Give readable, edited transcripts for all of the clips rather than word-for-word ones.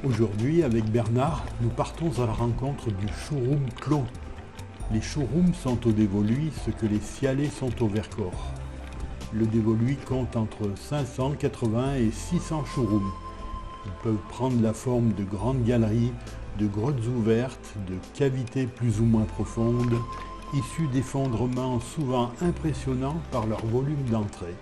Aujourd'hui, avec Bernard, nous partons à la rencontre du Showroom Clos. Les showrooms sont au Dévoluy ce que les Cialais sont au Vercors. Le Dévoluy compte entre 580 et 600 showrooms. Ils peuvent prendre la forme de grandes galeries, de grottes ouvertes, de cavités plus ou moins profondes, issues d'effondrements souvent impressionnants par leur volume d'entrée.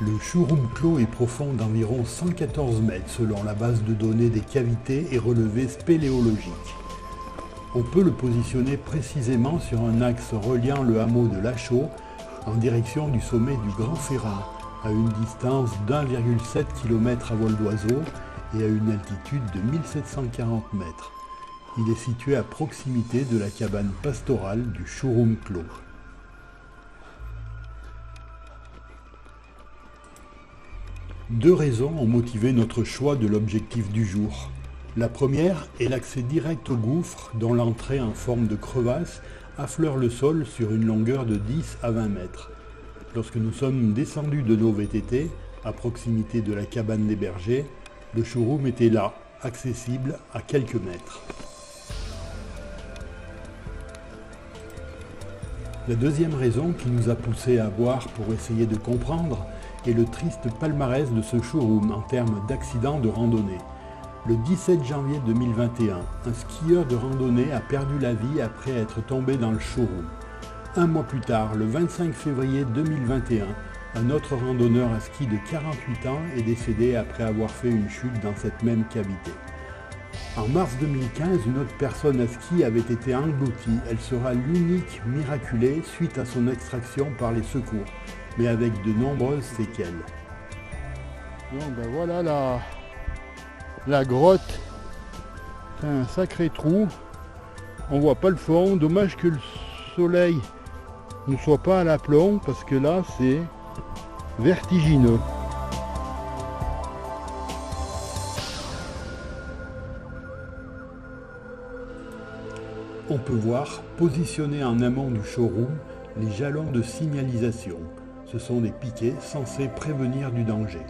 Le Showroom Clos est profond d'environ 114 mètres selon la base de données des cavités et relevés spéléologiques. On peut le positionner précisément sur un axe reliant le hameau de Lachaud en direction du sommet du Grand Ferrat, à une distance d'1,7 km à vol d'oiseau et à une altitude de 1740 mètres. Il est situé à proximité de la cabane pastorale du Showroom Clos. Deux raisons ont motivé notre choix de l'objectif du jour. La première est l'accès direct au gouffre dont l'entrée en forme de crevasse affleure le sol sur une longueur de 10 à 20 mètres. Lorsque nous sommes descendus de nos VTT, à proximité de la cabane des bergers, le showroom était là, accessible à quelques mètres. La deuxième raison qui nous a poussé à voir pour essayer de comprendre est le triste palmarès de ce showroom en termes d'accidents de randonnée. Le 17 janvier 2021, un skieur de randonnée a perdu la vie après être tombé dans le showroom. Un mois plus tard, le 25 février 2021, un autre randonneur à ski de 48 ans est décédé après avoir fait une chute dans cette même cavité. En mars 2015, une autre personne à ski avait été engloutie. Elle sera l'unique miraculée suite à son extraction par les secours, mais avec de nombreuses séquelles. Bon ben voilà la grotte. C'est un sacré trou. On voit pas le fond. Dommage que le soleil ne soit pas à l'aplomb parce que là c'est vertigineux. On peut voir, positionnés en amont du showroom, les jalons de signalisation. Ce sont des piquets censés prévenir du danger.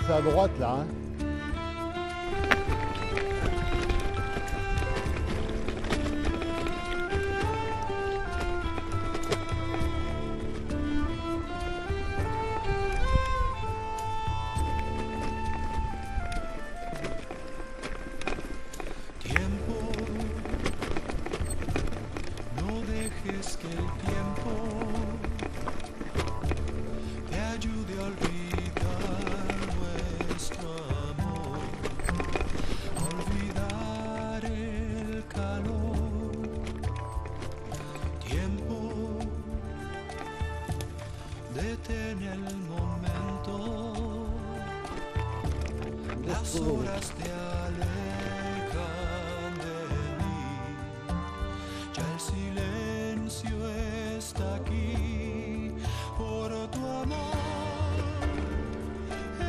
c'est à droite là. Hein. dejes que el tiempo te ayude a olvidar nuestro amor, a olvidar el calor. Tiempo, detén el momento, las horas te alejan de mí, ya el silencio está aquí por tu amor.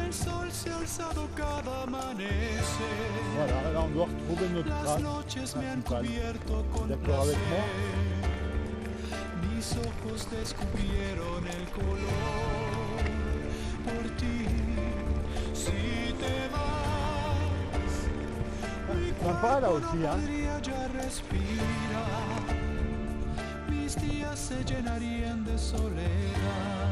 El sol se ha alzado cada amanecer. Voilà, là on doit retrouver notre Las trace noches me han principale. cubierto con D'accord avec moi? placer. Mis ojos descubrieron el color por ti. Si te vas, mi Sympa là cuerpo aussi, no hein. podría ya respirar. Mis días se llenarían de soledad.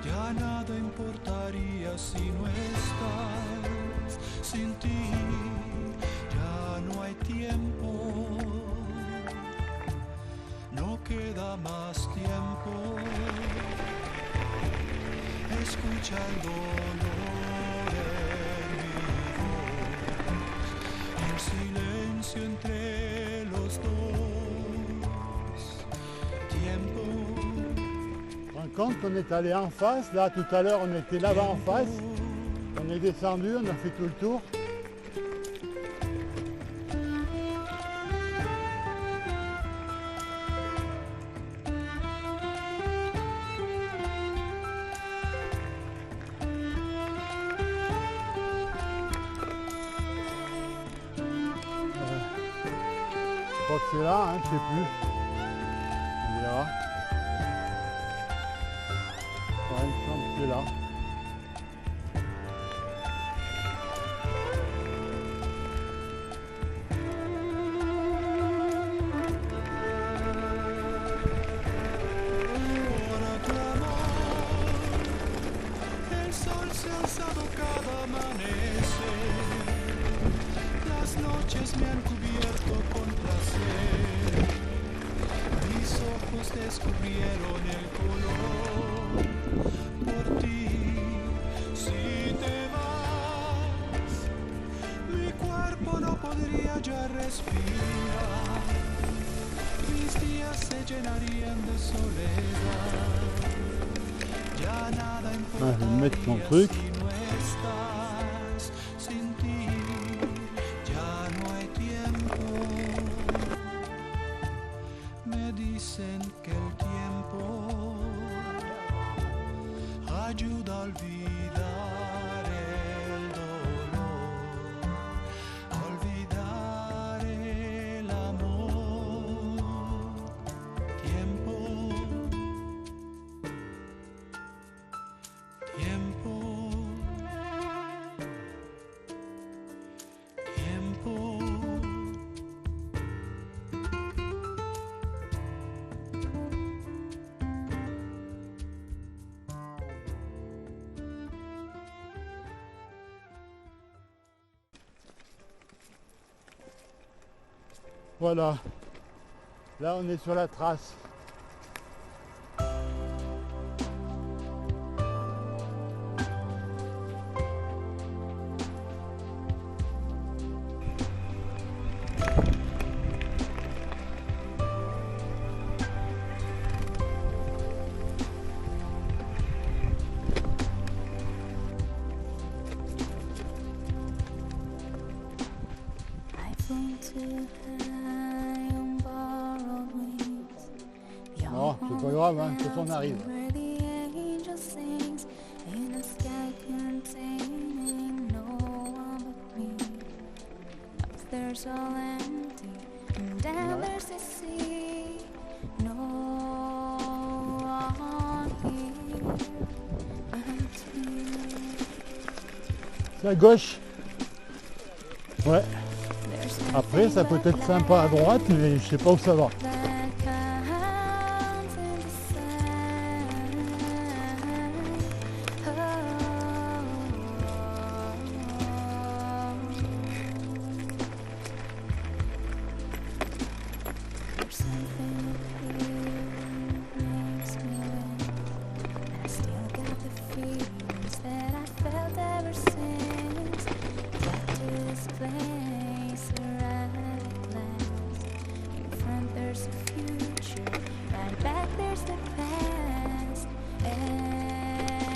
Ya nada importaría si no estás. Sin ti ya no hay tiempo. No queda más tiempo. Escucha el dolor en mi voz, el silencio entre los dos. Tiempo. Quand on est allé en face, là tout à l'heure on était là-bas en face, on est descendu, on a fait tout le tour. Je crois que c'est là, hein, je sais plus. On verra. Ouais, il me semble que c'est là. Por tu amor, el sol se ha alzado cada amanecer. Las noches me han cubierto con placer. Mis ojos descubrieron el color por ti. Si te vas, mi cuerpo no podría ya respirar. Mis días se llenarían de soledad. Ya nada Ouais, je importa vais me mettre son truc. si no estás. Sin ti ya no hay tiempo. Me dicen que el tiempo ayuda a olvidar el dolor, a olvidar el amor. Tiempo, tiempo, tiempo. Voilà, là on est sur la trace. Non, c'est pas grave, hein, quand on arrive. There's all empty and down there's the sea. No one here but you. C'est à gauche. Ouais. There's Après, ça peut être sympa à droite, mais je sais pas où ça va. that comes in the There's something up here makes me win. I still got the feelings that I felt ever since. Got to this place where I last. In front there's a future, right back there's the past.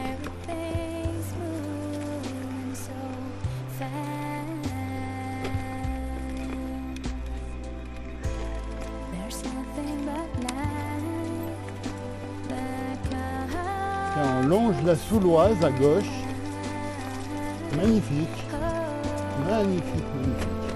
Everything's moving so fast. There's nothing but light that Tiens, on longe la Souloise à gauche. Magnifique. comes. Magnifique, magnifique.